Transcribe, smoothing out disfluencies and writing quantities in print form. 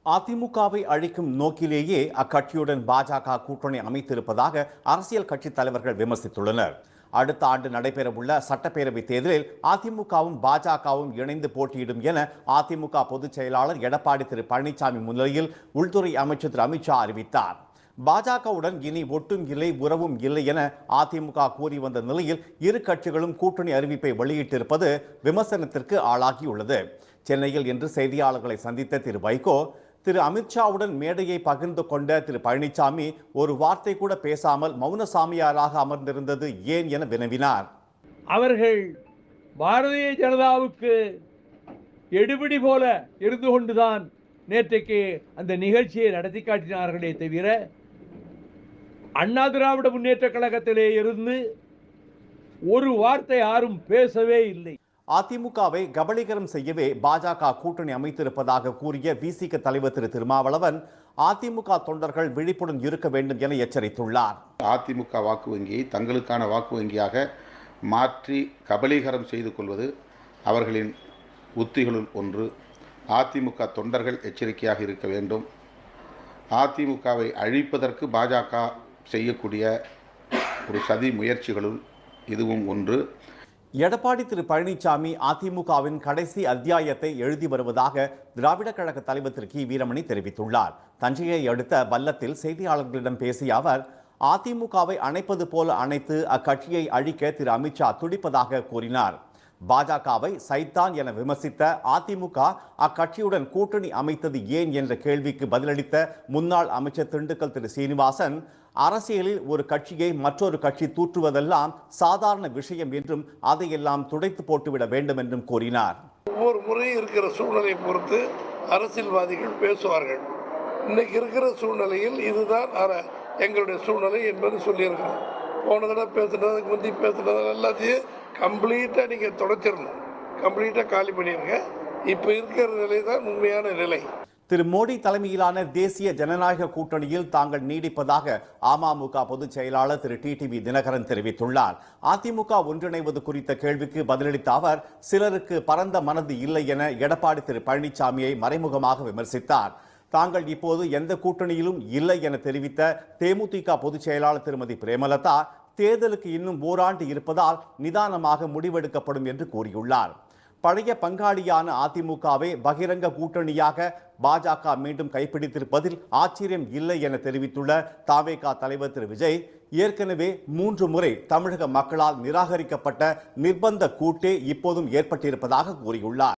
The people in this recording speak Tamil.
அதிமுகவை அழிக்கும் நோக்கிலேயே அக்கட்சியுடன் பாஜக கூட்டணி அமைத்திருப்பதாக அரசியல் கட்சித் தலைவர்கள் விமர்சித்துள்ளனர். அடுத்த ஆண்டு நடைபெறவுள்ள சட்டப்பேரவைத் தேர்தலில் அதிமுகவும் பாஜகவும் இணைந்து போட்டியிடும் என அதிமுக பொதுச் செயலாளர் எடப்பாடி பழனிசாமி முன்னிலையில் உள்துறை அமைச்சர் திரு அமித்ஷா அறிவித்தார். பாஜகவுடன் இனி ஒட்டும் இல்லை, உறவும் இல்லை என அதிமுக கூறி வந்த நிலையில் இரு கட்சிகளும் கூட்டணி அறிவிப்பை வெளியிட்டிருப்பது விமர்சனத்திற்கு ஆளாகியுள்ளது. சென்னையில் இன்று செய்தியாளர்களை சந்தித்த திரு வைகோ, திரு அமித்ஷாவுடன் மேடையை பகிர்ந்து கொண்ட திரு பழனிசாமி ஒரு வார்த்தை கூட பேசாமல் மௌன சாமியாராக அமர்ந்திருந்தது ஏன் என வினவினார். அவர்கள் பாரதிய ஜனதாவுக்கு எடுபிடி போல இருந்து கொண்டுதான் நேற்றைக்கு அந்த நிகழ்ச்சியை நடத்தி காட்டினார்களே தவிர அண்ணா திராவிட முன்னேற்ற கழகத்திலே இருந்து ஒரு வார்த்தை யாரும் பேசவே இல்லை. அதிமுகவை கபலீகரம் செய்யவே பாஜக கூட்டணி அமைத்திருப்பதாக கூறிய விசிக தலைவர் திரு திருமாவளவன் அதிமுக தொண்டர்கள் விழிப்புடன் இருக்க வேண்டும் என எச்சரித்துள்ளார். அதிமுக வாக்கு வங்கியை தங்களுக்கான வாக்கு வங்கியாக மாற்றி கபலீகரம் செய்து கொள்வது அவர்களின் உத்திகளுள் ஒன்று. அதிமுக தொண்டர்கள் எச்சரிக்கையாக இருக்க வேண்டும். அதிமுகவை அழிப்பதற்கு பாஜக செய்யக்கூடிய ஒரு சதி முயற்சிகளுள் இதுவும் ஒன்று. எடப்பாடி பழனிசாமி அதிமுகவின் கடைசி அத்தியாயத்தை எழுதி வருவதாக திராவிட கழக தலைவர் திரு கி வீரமணி தெரிவித்துள்ளார். தஞ்சையை அடுத்த வல்லத்தில் செய்தியாளர்களிடம் பேசிய அவர், அதிமுகவை அணைப்பது போல அணைத்து அக்கட்சியை அழிக்க திரு அமித்ஷா துடிப்பதாக கூறினார். பாஜகவை சைத்தான் என விமர்சித்த அதிமுக அக்கட்சியுடன் கூட்டணி அமைத்தது ஏன் என்ற கேள்விக்கு பதிலளித்த முன்னாள் அமைச்சர் திண்டுக்கல் திரு சீனிவாசன், அரசியலில் ஒரு கட்சியை மற்றொரு கட்சி தூற்றுவதெல்லாம் சாதாரண விஷயம் என்றும் அதையெல்லாம் துடைத்து போட்டுவிட வேண்டும் என்றும் கூறினார். ஒவ்வொரு முறையும் இருக்கிற சூழ்நிலையை பொறுத்து அரசியல்வாதிகள் பேசுவார்கள். இன்னைக்கு இருக்கிற சூழ்நிலையில் இதுதான் எங்களுடைய சூழ்நிலை என்பது சொல்லியிருக்கிறோம். போன தடவை பேசுனதுக்கு முந்தி பேசுனது எல்லாத்தையும் கம்ப்ளீட்டாக நீங்கள் தொடச்சிடணும், கம்ப்ளீட்டாக காலி பண்ணிடுங்க. இப்போ இருக்கிற நிலை தான் உண்மையான நிலை. திரு மோடி தலைமையிலான தேசிய ஜனநாயக கூட்டணியில் தாங்கள் நீடிப்பதாக அமமுக பொதுச் செயலாளர் திரு டிடிவி தினகரன் தெரிவித்துள்ளார். அதிமுக ஒன்றிணைவது குறித்த கேள்விக்கு பதிலளித்த அவர், சிலருக்கு பரந்த மனது இல்லை என எடப்பாடி திரு பழனிசாமியை மறைமுகமாக விமர்சித்தார். தாங்கள் இப்போது எந்த கூட்டணியிலும் இல்லை என தெரிவித்த தேமுதிக பொதுச் செயலாளர் திருமதி பிரேமலதா, தேர்தலுக்கு இன்னும் ஓராண்டு இருப்பதால் நிதானமாக முடிவெடுக்கப்படும் என்று கூறியுள்ளார். பழைய பங்காளியான அதிமுகவை பகிரங்க கூட்டணியாக பாஜக மீண்டும் கைப்பிடித்திருப்பதில் ஆச்சரியம் இல்லை என தெரிவித்துள்ள தவேக தலைவர் திரு விஜய், ஏற்கனவே 3 முறை தமிழக மக்களால் நிராகரிக்கப்பட்ட நிர்பந்த கூட்டே இப்போதும் ஏற்பட்டிருப்பதாக கூறியுள்ளார்.